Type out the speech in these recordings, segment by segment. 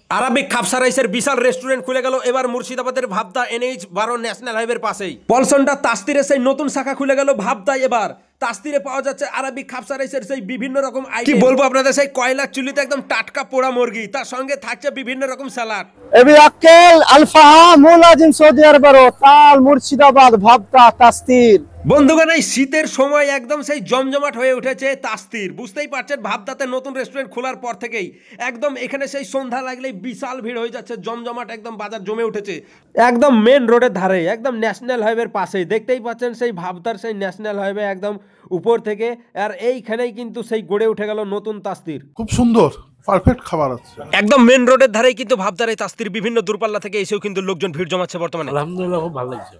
Arabic খাবসা রাইসের বিশাল restaurant খুলে গেল এবার মুর্শিদাবাদের ভাবদা NH-12 ন্যাশনাল হাইওয়ের পাশেই। পলসনটা তাস্তিরে সেই নতুন শাখা খুলে গেল ভাবদায়। এবার তাস্তিরে পাওয়া যাচ্ছে আরাবিক খাবসা রাইসের সেই বিভিন্ন রকম আইটেম। কি বলবো আপনাদের, সেই কয়লার চুলিতে একদম টাটকা পোড়া মুরগি, তার সঙ্গে থাকছে বিভিন্ন রকম স্যালাড। এবি আক্কেল আলফাহা মুলাজিম সৌদি আরবের তাল মুর্শিদাবাদ ভাবদা তাস্তির। বন্ধুগণ, এই শীতের সময় একদম সেই জমজমাট হয়ে উঠেছে তাস্তির। বুঝতেই পারছেন ভাবদাতে নতুন রেস্টুরেন্ট খোলার পর থেকেই একদম এখানে সেই সন্ধ্যা লাগলেই বিশাল ভিড় হয়ে যাচ্ছে, জমজমাট একদম বাজার জমে উঠেছে। একদম মেন রোডের ধারে, একদম ন্যাশনাল হাইওয়ের পাশেই দেখতেই পাচ্ছেন সেই ভাবদার সেই ন্যাশনাল হাইওয়ে একদম উপর থেকে। আর এইখানেই কিন্তু সেই গড়ে উঠে গেল নতুন তাস্তির। খুব সুন্দর পারফেক্ট খাবার আছে একদম মেন রোডের ধারেই কিন্তু ভাবদার এই তাস্তির। বিভিন্ন দূরপাল্লা থেকে এসেও কিন্তু লোকজন ভিড় জমাচ্ছে বর্তমানে। আলহামদুলিল্লাহ খুব ভালো লাগছে,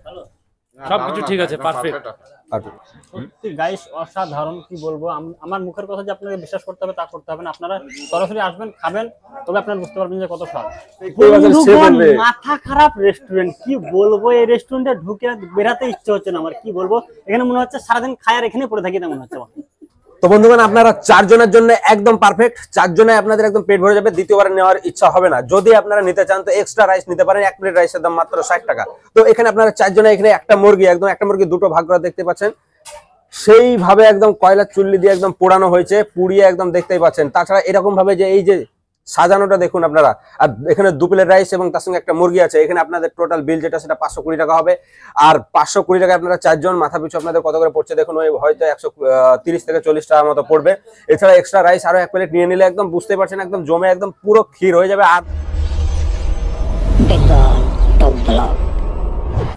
সবকিছু ঠিক আছে, পারফেক্ট। গাইস অসাধারণ, কি বলবো, আমার মুখের কথা যে আপনাকে বিশ্বাস করতে হবে তা করতে হবে না। আপনারা সরাসরি আসবেন, খাবেন, তবে আপনারা বুঝতে পারবেন যে কত স্বাদ। মাথা খারাপ রেস্টুরেন্ট, কি বলবো, এই রেস্টুরেন্টে ঢুকে বেরাতে ইচ্ছে হচ্ছে না আমার। কি বলবো, এখানে মনে হচ্ছে সারাদিন খায়ার এখানে পড়ে থাকি না মনে হচ্ছে আমার। তো বন্ধুগণ, আপনারা 4 জনের জন্য একদম পারফেক্ট। 4 জনে আপনাদের একদম পেট ভরে যাবে, দ্বিতীয়বার নেওয়ার ইচ্ছা হবে না। যদি আপনারা নিতে চান তো এক্সট্রা রাইস নিতে পারেন। 1 প্লেট রাইসের দাম মাত্র 60 টাকা। তো এখানে আপনারা 4 জনে এখানে একটা মুরগি, একদম একটা মুরগি দুটো ভাগ করা দেখতে পাচ্ছেন। সেইভাবে একদম কয়লার চুল্লি দিয়ে একদম পোড়ানো হয়েছে, পুড়িয়ে একদম দেখতেই পাচ্ছেন। তাছাড়া এরকম ভাবে যে এই যে সাজানোটা দেখুন আপনারা। আর এখানে 2 প্লেট রাইস এবং তার সঙ্গে একটা মুরগি আছে। এখানে আপনাদের টোটাল বিল যেটা সেটা 520 টাকা হবে। আর 520 টাকা আপনারা 4 জন, মাথা পিছু আপনাদের কত করে পড়ছে দেখুন, ওই হয়তো 130 থেকে 40 টাকার মতো পড়বে। এছাড়া এক্সট্রা রাইস আরো 1 প্লেট নিয়ে নিলে একদম বুঝতে পারছেন একদম জমে একদম পুরো ক্ষীর হয়ে যাবে। আর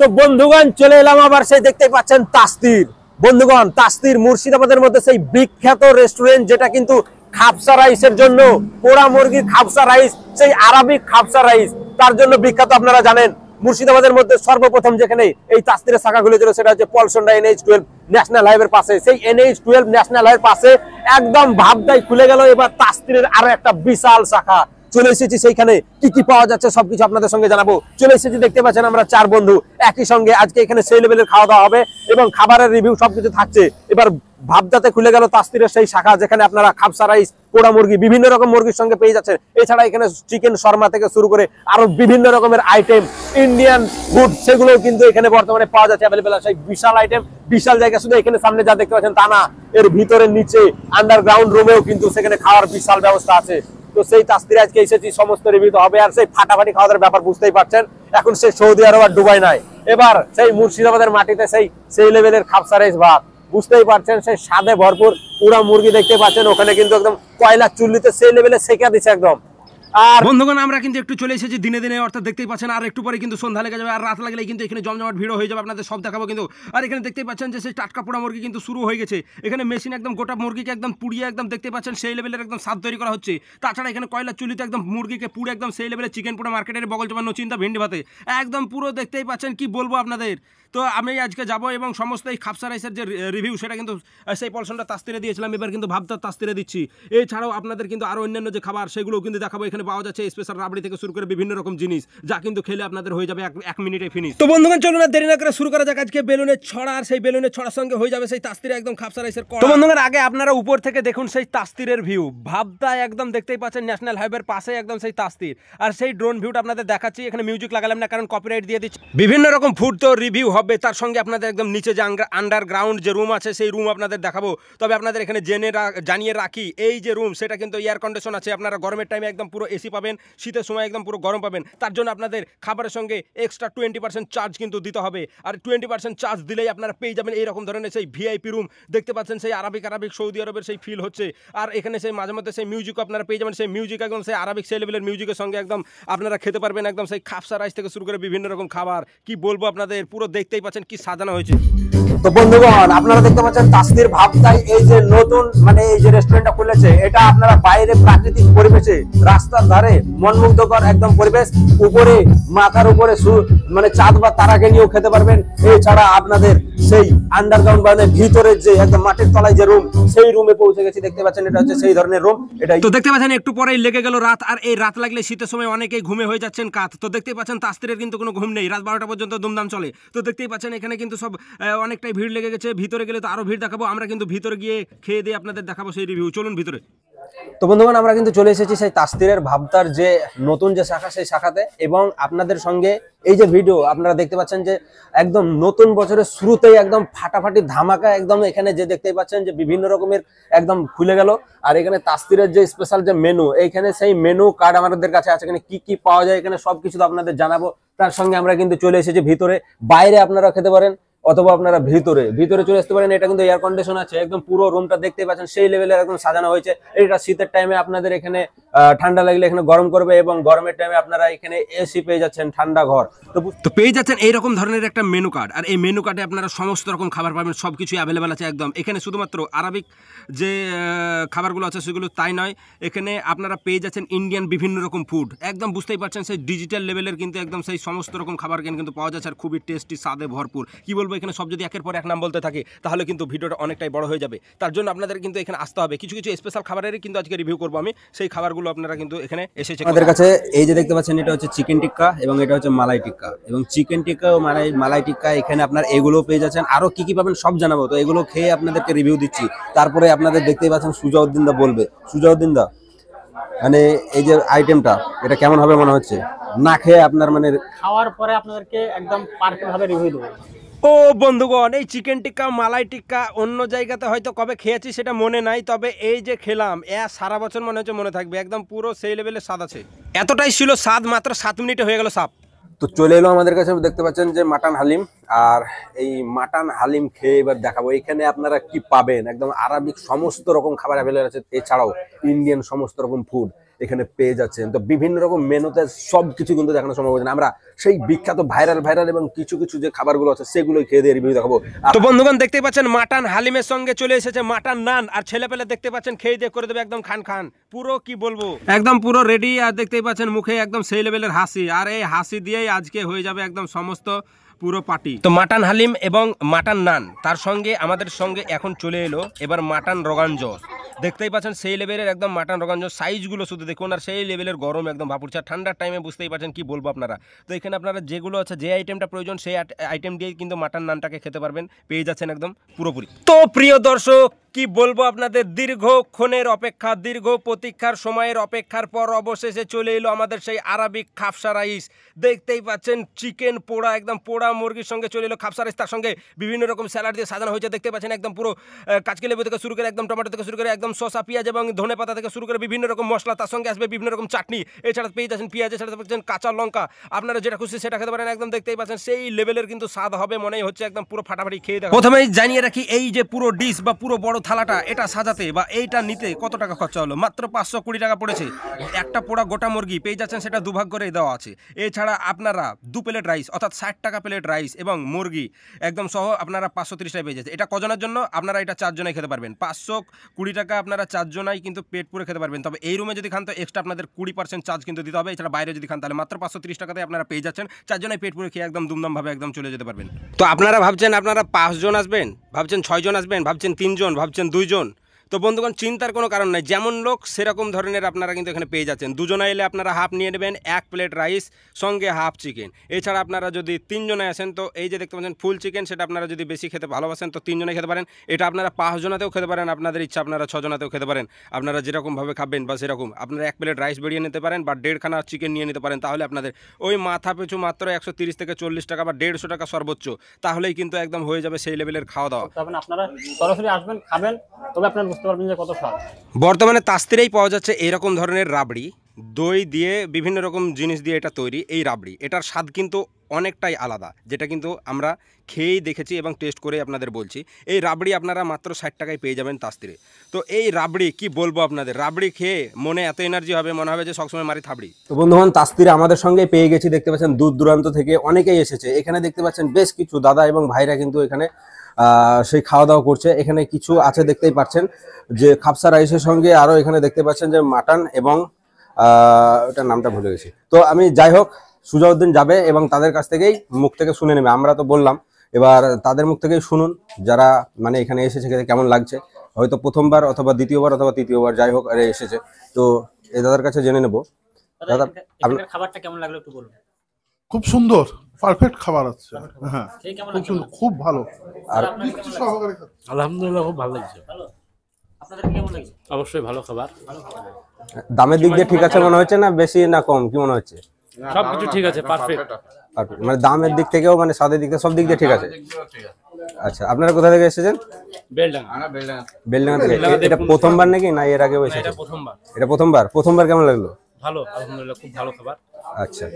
তো বন্ধুগণ, চলে এলাম আবার সেই দেখতেই পাচ্ছেন তাস্তির। বন্ধুগণ, তাস্তির মুর্শিদাবাদের মধ্যে সেই বিখ্যাত রেস্টুরেন্ট, যেটা কিন্তু খাবসা রাইসের জন্য, পোড়া মুরগির খাবসা রাইস, সেই আরাবিক খাবসা রাইস, তার জন্য বিখ্যাত। আপনারা জানেন মুর্শিদাবাদের মধ্যে সর্বপ্রথম যেখানে এই তাস্তিরের শাখা খুলেছিল সেটা হচ্ছে পলসন্ডা NH-12 ন্যাশনাল হাইওয়ের পাশে। সেই NH-12 ন্যাশনাল হাইওয়ের পাশে একদম ভাবদায় খুলে গেল এবার তাস্তিরের আরো একটা বিশাল শাখা। চলে এসেছি সেইখানে, কি কি পাওয়া যাচ্ছে সবকিছু আপনাদের সঙ্গে জানাবো। চলে এসেছি, দেখতে পাচ্ছেন আমরা 4 বন্ধু একই সঙ্গে। আজকে এখানে সেই লেভেলের খাওয়া দাওয়া হবে এবং খাবারের রিভিউ সবকিছু থাকছে। এবার ভাবদাতে খুলে গেল তাস্তিরের সেই শাখা, যেখানে আপনারা খাবসা রাইস, পোড়া মুরগি, বিভিন্ন রকম মুরগির সঙ্গে পেয়ে যাচ্ছেন। এছাড়া এখানে চিকেন শর্মা থেকে শুরু করে আরো বিভিন্ন রকমের আইটেম, ইন্ডিয়ান ফুড, সেগুলোও কিন্তু এখানে বর্তমানে পাওয়া যাচ্ছে অ্যাভেলেবেল। সেই বিশাল আইটেম, বিশাল জায়গা। শুধু এখানে সামনে যা দেখতে পাচ্ছেন তা না, এর ভিতরে নিচে আন্ডারগ্রাউন্ড রুমেও কিন্তু সেখানে খাওয়ার বিশাল ব্যবস্থা আছে। তো সেই তাস্তিরে আজকে এসেছি, সমস্ত রিভিউ হবে। আর সেই ফাটাফাটি খাওয়া দাওয়ার ব্যাপার বুঝতেই পারছেন। এখন সেই সৌদি আরব আর দুবাই নয়, এবার সেই মুর্শিদাবাদের মাটিতে সেই লেভেলের খাবসা রাইস ভাত, বুঝতেই পারছেন। সেই স্বাদে ভরপুর পুরা মুরগি দেখতে পাচ্ছেন। ওখানে কিন্তু একদম কয়লার চুল্লিতে সেই লেভেলে সেকা দিচ্ছে একদম। আর বন্ধুগণ, আমরা কিন্তু একটু চলে এসেছি দিনে দিনে, অর্থাৎ দেখতেই পাচ্ছেন আর একটু পরে কিন্তু সন্ধ্যা লেগে যাবে। আর রাত লাগলেই কিন্তু এখানে জমজমাট ভিড় হয়ে যাবে, আপনাদের সব দেখাবো কিন্তু। আর এখানে দেখতেই পাচ্ছেন যে সেই টাটকা পোড়া মুরগি কিন্তু শুরু হয়ে গেছে। এখানে মেশিন একদম গোটা মুরগিকে একদম পুড়িয়ে একদম দেখতে পাচ্ছেন সেই লেভেলের একদম স্বাদ তৈরি করা হচ্ছে। তাছাড়া এখানে কয়লার চুলিতে একদম মুরগিকে পুড়ে একদম সেই লেভেলের চিকেন পোড়া, মার্কেটের বগল জমা নচিন্তা ভেন্ডি ভাতে একদম পুরো দেখতেই পাচ্ছেন। কি বলবো আপনাদের। তো আমি আজকে যাব এবং সমস্ত এই খাবসা রাইসের যে রিভিউ সেটা কিন্তু সেই পলসনটা তাস্তিরে দিয়েছিলাম, এবার কিন্তু ভাবদার তাস্তিরে দিচ্ছি। এছাড়াও আপনাদের কিন্তু আরও অন্যান্য যে খাবার সেগুলোও কিন্তু দেখাবো। এখানে পাওয়া যাচ্ছে স্পেশাল রাবড়ি থেকে শুরু করে বিভিন্ন রকম জিনিস, যা কিন্তু খেলে আপনাদের হয়ে যাবে 1 মিনিটে ফিনিশ। তো বন্ধুগণ, চলুন আর দেরি না করে শুরু করা যাক আজকে বেলুনের ছড়া। আর সেই বেলুনের ছড়ার সঙ্গে হয়ে যাবে সেই তাস্তিরে একদম খাবসা রাইসের। তো বন্ধুগণ, আগে আপনারা উপর থেকে দেখুন সেই তাস্তিরের ভিউ। ভাবদা একদম দেখতেই পাচ্ছেন ন্যাশনাল হাইওয়ের পাশে একদম সেই তাস্তির। আর সেই ড্রোন ভিউটা আপনাদের দেখাচ্ছি। এখানে মিউজিক লাগালাম না, কারণ কপিরাইট দিয়ে দিচ্ছি। বিভিন্ন রকম ফুড তো রিভিউ হবে, তার সঙ্গে আপনাদের একদম নিচে যে আন্ডারগ্রাউন্ড যে রুম আছে সেই রুম আপনাদের দেখাবো। তবে আপনাদের এখানে জানিয়ে রাখি, এই যে রুম সেটা কিন্তু এয়ার কন্ডিশন আছে। আপনারা গরমের টাইমে একদম পুরো এসি পাবেন, শীতের সময় একদম পুরো গরম পাবেন। তার জন্য আপনাদের খাবারের সঙ্গে এক্সট্রা 20% চার্জ কিন্তু দিতে হবে। আর 20% চার্জ দিলেই আপনারা পেয়ে যাবেন এইরকম ধরনের সেই ভিআইপি রুম। দেখতে পাচ্ছেন সেই আরবিক সৌদি আরবের সেই ফিল হচ্ছে। আর এখানে সেই মাঝে মধ্যে সেই মিউজিক আপনারা পেয়ে যাবেন। সেই মিউজিক একদম সেই আরবিক সেই লেভেলের মিউজিকের সঙ্গে একদম আপনারা খেতে পারবেন একদম সেই খাবসা রাইস থেকে শুরু করে বিভিন্ন রকম খাবার। কি বলবো আপনাদের, পুরো দেখতেই পাচ্ছেন কি সাজানো হয়েছে। তো বন্ধুগণ, আপনারা দেখতে পাচ্ছেন তাস্তির ভাবদায় এই যে নতুন এই যে রেস্টুরেন্টটা খুলেছে, এটা আপনারা বাইরে প্রাকৃতিক পরিবেশে, রাস্তার ধারে মনমুগ্ধকর একদম পরিবেশ, উপরে মাথার উপরে চাঁদ বা তারাকে নিয়েও খেতে পারবেন। এছাড়া আপনাদের সেই আন্ডারগ্রাউন্ড ভিতরের যে একদম মাটির তলায় যে রুম, সেই রুমে পৌঁছে গেছি। দেখতে পাচ্ছেন এটা হচ্ছে সেই ধরনের রুম। এটা তো দেখতে পাচ্ছেন একটু পরেই লেগে গেল রাত। আর এই রাত লাগলে শীতের সময় অনেকেই ঘুমে হয়ে যাচ্ছেন কাত। তো দেখতেই পাচ্ছেন তাস্তিরের কিন্তু কোনো ঘুম নেই, রাত 12টা পর্যন্ত দুমদাম চলে। তো দেখতেই পাচ্ছেন এখানে কিন্তু সব অনেকটাই ভিড় লেগে গেছে। ভিতরে গেলে তো আরো ভিড় দেখাবো। আমরা কিন্তু ভিতরে গিয়ে খেয়ে দিয়ে আপনাদের দেখাবো সেই রিভিউ। চলুন ভিতরে। তো বন্ধুগণ আমরা কিন্তু চলে এসেছি সেই তাস্তিরের ভাবতার যে নতুন যে শাখা সেই শাখাতে, এবং আপনাদের সঙ্গে এই যে ভিডিও আপনারা দেখতে পাচ্ছেন যে একদম নতুন বছরের শুরুতেই একদম ফাটাফাটি ধামাকা, একদম এখানে যে দেখতেই পাচ্ছেন যে বিভিন্ন রকমের একদম খুলে গেল। আর এখানে তাস্তিরের যে স্পেশাল যে মেনু, এইখানে সেই মেনু কার্ড আমাদের কাছে আছে, এখানে কি কি পাওয়া যায় এখানে সবকিছু তো আপনাদের জানাবো। তার সঙ্গে আমরা কিন্তু চলে এসেছি ভিতরে, বাইরে আপনারা খেতে পারেন অথবা আপনারা ভিতরে চলে আসতে পারেন। এটা কিন্তু এয়ার কন্ডিশন আছে, একদম পুরো রুমটা দেখতে পাচ্ছেন সেই লেভেলের একদম সাজানো হয়েছে। এটা শীতের টাইমে আপনাদের এখানে ঠান্ডা লাগলে এখানে গরম করবে, এবং গরমের টাইমে আপনারা এখানে এসি পেয়ে যাচ্ছেন, ঠান্ডা ঘর। তো পেয়ে যাচ্ছেন এইরকম ধরনের একটা মেনু কার্ড, আর এই মেনু কার্ডে আপনারা সমস্ত রকম খাবার পাবেন, সবকিছু অ্যাভেলেবেল আছে একদম। এখানে শুধুমাত্র আরবিক যে খাবারগুলো আছে সেগুলো তাই নয়, এখানে আপনারা পেয়ে যাচ্ছেন ইন্ডিয়ান বিভিন্ন রকম ফুড, একদম বুঝতেই পারছেন সেই ডিজিটাল লেভেলের কিন্তু একদম সেই সমস্ত রকম খাবার কিন্তু পাওয়া যাচ্ছে, আর খুবই টেস্টি, স্বাদে ভরপুর। কি বলবো, এখানে সব যদি একের পর এক নাম বলতে থাকে তাহলে কিন্তু ভিডিওটা অনেকটাই বড় হয়ে যাবে। তার জন্য আপনাদের কিন্তু এখানে আসতে হবে। কিছু কিছু স্পেশাল খাবারেরই কিন্তু আজকে রিভিউ করবো আমি, সেই খাবারগুলো আপনারা কিন্তু এখানে এসেছে আমাদের কাছে। এই যে দেখতে পাচ্ছেন এটা হচ্ছে চিকেন টিক্কা এবং এটা হচ্ছে মালাই টিক্কা, এবং চিকেন টিক্কা ও মালাই টিক্কা এখানে আপনার এগুলো পেয়ে যাচ্ছেন। আরো কি কি পাবেন সব জানাবো, তো এগুলো খেয়ে আপনাদেরকে রিভিউ দিচ্ছি। তারপরে আপনাদের দেখতেই পাচ্ছেন সুজাউদ্দিন দা বলবে। সুজাউদ্দিন দা, মানে এই যে আইটেমটা এটা কেমন হবে মনে হচ্ছে? না খেয়ে আপনার মানে খাওয়ার পরে আপনাদেরকে একদম পারফেক্ট ভাবে রিভিউ দেবো। ও বন্ধুগণ, এই চিকেন টিক্কা মালাই টিক্কা অন্য জায়গাতে হয়তো কবে খেয়েছি সেটা মনে নাই, তবে এই যে খেলাম সারা বছর মনে হচ্ছে মনে থাকবে, একদম পুরো সেই লেভেলের স্বাদ আছে। এতটাই ছিল স্বাদ, মাত্র 7 মিনিটে হয়ে গেল সাপ। তো চলে এলো আমাদের কাছে, দেখতে পাচ্ছেন যে মাটন হালিম। আর এই মাটন হালিম খেয়ে এবার দেখাবো এখানে আপনারা কি পাবেন। একদম আরবিক সমস্ত রকম খাবার অ্যাভেলেবল আছে, এছাড়াও ইন্ডিয়ান সমস্ত রকম ফুড এখানে পেয়ে যাচ্ছেন। তো বিভিন্ন রকম মেনুতে সবকিছু কিন্তু দেখানো সম্ভব হচ্ছে না। আমরা সেই বিখ্যাত ভাইরাল এবং কিছু কিছু যে খাবারগুলো আছে সেগুলোই খেয়ে দিয়ে রিভিউ দেখাবো। তো বন্ধুগণ দেখতেই পাচ্ছেন মাটন হালিমের সঙ্গে চলে এসেছে মাটন নান, আর ছেলেপেলে দেখতে পাচ্ছেন খেয়ে দিয়ে করে দেবে একদম খান পুরো, কি বলবো, একদম পুরো রেডি। আর দেখতেই পাচ্ছেন মুখে একদম সেই লেভেলের হাসি, আর এই হাসি দিয়েই আজকে হয়ে যাবে একদম সমস্ত পুরো পার্টি। তো মাটন হালিম এবং মাটন নান, তার সঙ্গে আমাদের সঙ্গে এখন চলে এলো এবার মাটন রোগান জোশ। দেখতেই পাচ্ছেন সেই লেভেলের একদম মাটন রোগান জোশ, সাইজগুলো শুধু দেখুন, আর সেই লেভেলের গরম একদম ভাপুরছে। আর ঠান্ডার টাইমে বুঝতেই পারছেন কি বলবো আপনারা। তো এখানে আপনারা যেগুলো আছে, যে আইটেমটা প্রয়োজন সেই আইটেম দিয়েই কিন্তু মাটন নানটাকে খেতে পারবেন, পেয়ে যাচ্ছেন একদম পুরোপুরি। তো প্রিয় দর্শক, কি বলবো আপনাদের, দীর্ঘক্ষণের অপেক্ষা, দীর্ঘ প্রতীক্ষার সময়ের অপেক্ষার পর অবশেষে চলে এলো আমাদের সেই আরবিক খাপসা রাইস। দেখতেই পাচ্ছেন চিকেন পোড়া, একদম পোড়া মুরগির সঙ্গে চলে এলো খাপসা রাইস, তার সঙ্গে বিভিন্ন রকম স্যালাড দিয়ে সাজানো হয়েছে। দেখতে পাচ্ছেন একদম পুরো কাঁচকি লেবু থেকে শুরু করে একদম টমেটো থেকে শুরু করে একদম শসা, পেঁয়াজ এবং ধনে পাতা থেকে শুরু করে বিভিন্ন রকম মশলা, তার সঙ্গে আসবে বিভিন্ন রকম চাটনি। এছাড়া পেয়ে যাচ্ছেন পেঁয়াজ, এছাড়া পাচ্ছেন কাঁচা লঙ্কা, আপনারা যেটা খুশি সেটা খেতে পারেন। একদম দেখতেই পাচ্ছেন সেই লেভেলের কিন্তু স্বাদ হবে, মনেই হচ্ছে একদম পুরো ফাটাফাটি খেয়ে দেখো। প্রথমেই জানিয়ে রাখি, এই যে পুরো ডিশ বা পুরো বড় থালাটা, এটা সাজাতে বা এইটা নিতে কত টাকা খরচা হলো? মাত্র 520 টাকা পড়েছে। একটা পোড়া গোটা মুরগি পেয়ে যাচ্ছেন, সেটা দুভাগ করে দেওয়া আছে। এছাড়া আপনারা 2 প্লেট রাইস, অর্থাৎ 60 টাকা প্লেট রাইস এবং মুরগি একদম সহ আপনারা 530 টাকা পেয়ে যাচ্ছে। এটা কজনের জন্য? আপনারা এটা 4 জনাই খেতে পারবেন। 520 টাকা আপনারা 4 জনাই কিন্তু পেট পুরে খেতে পারবেন। তবে এই রুমে যদি খান তো এক্সট্রা আপনাদের 20% চার্জ কিন্তু দিতে হবে। এছাড়া বাইরে যদি খান তাহলে মাত্র 530 টাকাতে আপনারা পেয়ে যাচ্ছেন, 4 জনাই পেট পুরে খেয়ে একদম দুমদাম ভাবে একদম চলে যেতে পারবেন। তো আপনারা ভাবছেন আপনারা 5 জন আসবেন, ভাবছেন 6 জন আসবেন, ভাবছেন 3 জন, ভাবছেন 2 জন। তো বন্ধুগণ চিন্তার কোনো কারণ নাই, যেমন লোক সেরকম ধরনের আপনারা কিন্তু এখানে পেয়ে যাচ্ছেন। 2 জনে এলে আপনারা হাফ নিয়ে নেবেন, 1 প্লেট রাইস সঙ্গে হাফ চিকেন। এছাড়া আপনারা যদি 3 জনে আসেন তো এই যে দেখতে পাচ্ছেন ফুল চিকেন, সেটা আপনারা যদি বেশি খেতে ভালোবাসেন তো 3 জনে খেতে পারেন। এটা আপনারা 5 জনাতেও খেতে পারেন, আপনাদের ইচ্ছা আপনারা 6 জনাতেও খেতে পারেন। আপনারা যেরকমভাবে খাবেন বা সেরকম আপনারা 1 প্লেট রাইস বেরিয়ে নিতে পারেন বা 1.5 খানা চিকেন নিয়ে নিতে পারেন। তাহলে আপনাদের ওই মাথা পিছু মাত্র 130 থেকে 40 টাকা বা 150 টাকা সর্বোচ্চ, তাহলেই কিন্তু একদম হয়ে যাবে সেই লেভেলের খাওয়া দাওয়া। আপনারা সরাসরি আসবেন, খাবেন, তবে আপনারা বুঝতে পারবেন যে কত স্বাদ। বর্তমানে তাস্তিরেই পাওয়া যাচ্ছে এরকম ধরনের রাবড়ি, দই দিয়ে বিভিন্ন রকম জিনিস দিয়ে এটা তৈরি। এই রাবড়ি, এটার স্বাদ কিন্তু অনেকটাই আলাদা, যেটা কিন্তু আমরা খেয়েই দেখেছি এবং টেস্ট করে আপনাদের বলছি। এই রাবড়ি আপনারা মাত্র 60 টাকায় পেয়ে যাবেন তাস্তিরে। তো এই রাবড়ি কি বলবো আপনাদের, রাবড়ি খেয়ে মনে এত এনার্জি হবে, মনে হবে যে সবসময় মারি থাবড়ি। তো বন্ধুগণ তাস্তিরে আমাদের সঙ্গে পেয়ে গেছি, দেখতে পাচ্ছেন দূর দূরান্ত থেকে অনেকেই এসেছে। এখানে দেখতে পাচ্ছেন বেশ কিছু দাদা এবং ভাইরা কিন্তু এখানে সেই খাওয়া দাওয়া করছে। এখানে কিছু আছে দেখতেই পাচ্ছেন যে খাপসা রাইসের সঙ্গে আরো এখানে দেখতে পাচ্ছেন যে মাটন এবং ওটার নামটা ভুলে গেছি। তো আমি যাই হোক, সুজাউদ্দিন যাবে এবং তাদের কাছ থেকেই মুখ থেকে শুনে নেবে। আমরা তো বললাম, এবার তাদের মুখ থেকেই শুনুন, যারা মানে এখানে এসেছে খেতে কেমন লাগছে। হয়তো প্রথমবার অথবা দ্বিতীয়বার অথবা তৃতীয়বার, যাই হোক আরে এসেছে। তো এই দাদার কাছে জেনে নেবো। দাদা খাবারটা কেমন লাগলো একটু বলুন। খুব সুন্দর, পারফেক্ট খাবার আছে। হ্যাঁ, খুব সুন্দর, খুব ভালো। আর তৃপ্তি সহকারে খাচ্ছে। আলহামদুলিল্লাহ খুব ভালো লাগছে। আপনাদের কেমন লাগছে? অবশ্যই ভালো খাবার, দামের দিক দিয়ে ঠিক আছে মনে হচ্ছে না বেশি না কম কি মনে হচ্ছে? সবকিছু ঠিক আছে, পারফেক্ট। Perfect। মানে দামের দিক থেকেও মানে স্বাদের দিক থেকে সব দিক দিয়ে ঠিক আছে। আচ্ছা, আপনারা কোথা থেকে এসেছেন? বেলডাঙ্গা। বেলডাঙ্গা থেকে। এটা প্রথমবার নাকি না এর আগেও এসেছেন? এটা প্রথমবার। এটা প্রথমবার কেমন লাগলো? ভালো, আলহামদুলিল্লাহ, খুব ভালো খাবার। আচ্ছা।